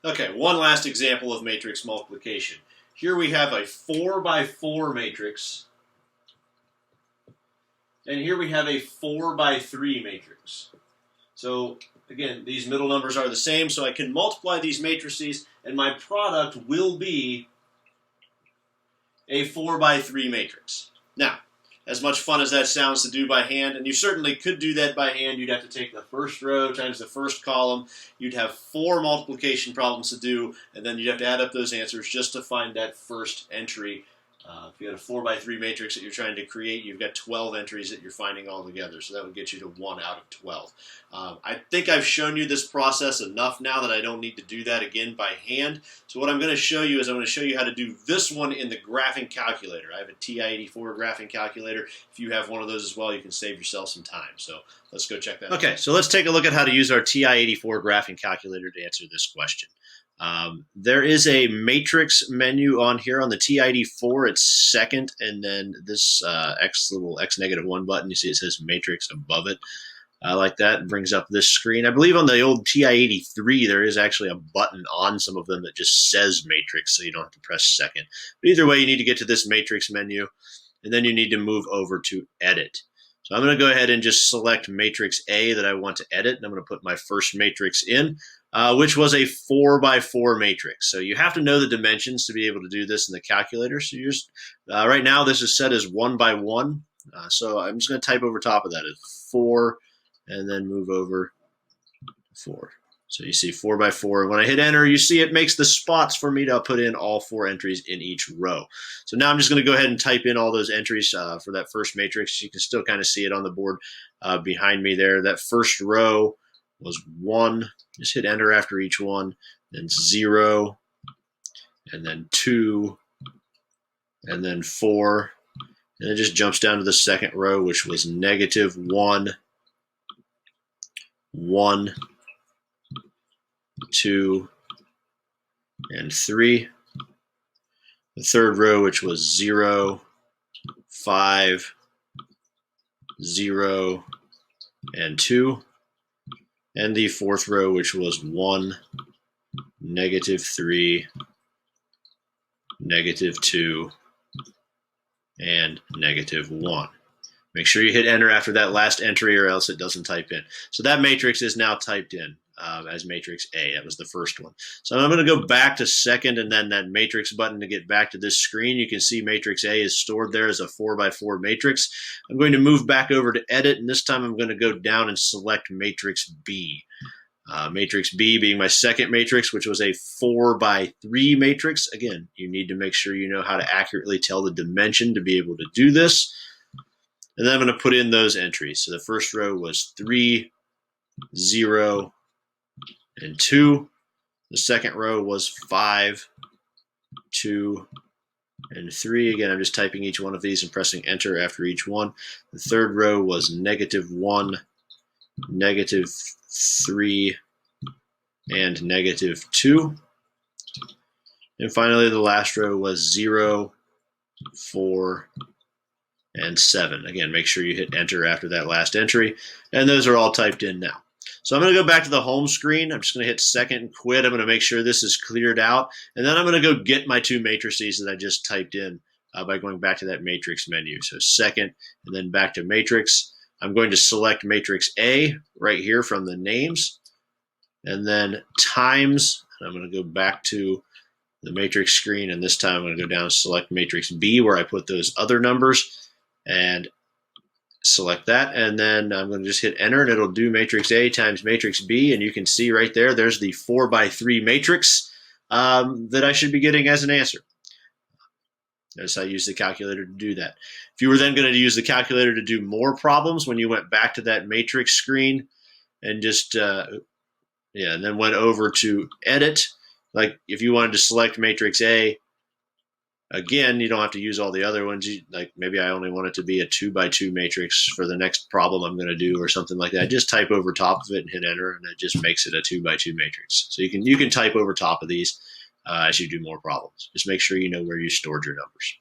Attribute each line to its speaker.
Speaker 1: Okay, one last example of matrix multiplication. Here we have a 4 by 4 matrix, and here we have a 4 by 3 matrix. So again, these middle numbers are the same, so I can multiply these matrices, and my product will be a 4 by 3 matrix. Now, as much fun as that sounds to do by hand, and you certainly could do that by hand, you'd have to take the first row times the first column. You'd have 4 multiplication problems to do, and then you'd have to add up those answers just to find that first entry. If you had a 4 by 3 matrix that you're trying to create, you've got 12 entries that you're finding all together. So that would get you to 1 out of 12. I think I've shown you this process enough now that I don't need to do that again by hand. So what I'm going to show you is I'm going to show you how to do this one in the graphing calculator. I have a TI-84 graphing calculator. If you have one of those as well, you can save yourself some time. So let's go check that out. Okay, so let's take a look at how to use our TI-84 graphing calculator to answer this question. There is a matrix menu on here on the TI-84. It's second, and then this little X-1 button. You see it says matrix above it. Like that. It brings up this screen. I believe on the old TI-83 there is actually a button on some of them that just says matrix, so you don't have to press second. But either way, you need to get to this matrix menu, and then you need to move over to edit. So I'm going to go ahead and just select matrix A that I want to edit, and I'm going to put my first matrix in, which was a 4 by 4 matrix. So you have to know the dimensions to be able to do this in the calculator. So you're just, right now this is set as 1 by 1. So I'm just going to type over top of that as 4, and then move over 4. So you see 4 by 4. When I hit enter, you see it makes the spots for me to put in all 4 entries in each row. So now I'm just going to go ahead and type in all those entries for that first matrix. You can still kind of see it on the board behind me there. That first row was 1. Just hit enter after each one. Then 0, and then 2, and then 4. And it just jumps down to the second row, which was -1, 1, 2, and 3. The third row, which was 0, 5, 0, and 2. And the fourth row, which was 1, -3, -2, and -1. Make sure you hit enter after that last entry or else it doesn't type in. So that matrix is now typed in as matrix A. That was the first one. So I'm going to go back to second and then that matrix button to get back to this screen. You can see matrix A is stored there as a 4 by 4 matrix. I'm going to move back over to edit, and this time I'm going to go down and select matrix B. Matrix B being my second matrix, which was a 4 by 3 matrix. Again, you need to make sure you know how to accurately tell the dimension to be able to do this. And then I'm going to put in those entries. So the first row was 3, 0, and 2. The second row was 5, 2, and 3. Again, I'm just typing each one of these and pressing enter after each one. The third row was -1, -3, and -2. And finally, the last row was 0, 4, and 7. Again, make sure you hit enter after that last entry. And those are all typed in now. So I'm going to go back to the home screen. I'm just going to hit second and quit. I'm going to make sure this is cleared out. And then I'm going to go get my 2 matrices that I just typed in by going back to that matrix menu. So second and then back to matrix. I'm going to select matrix A right here from the names. And then times. And I'm going to go back to the matrix screen. And this time I'm going to go down and select matrix B where I put those other numbers. And select that, and then I'm going to just hit enter, and it'll do matrix A times matrix B, and you can see right there, there's the 4 by 3 matrix that I should be getting as an answer. Notice I used the calculator to do that. If you were then going to use the calculator to do more problems when you went back to that matrix screen and just, and then went over to edit, like if you wanted to select matrix A, again, you don't have to use all the other ones. Like maybe I only want it to be a 2 by 2 matrix for the next problem I'm going to do or something like that. Just type over top of it and hit enter, and it just makes it a 2 by 2 matrix. So you can type over top of these as you do more problems. Just make sure you know where you stored your numbers.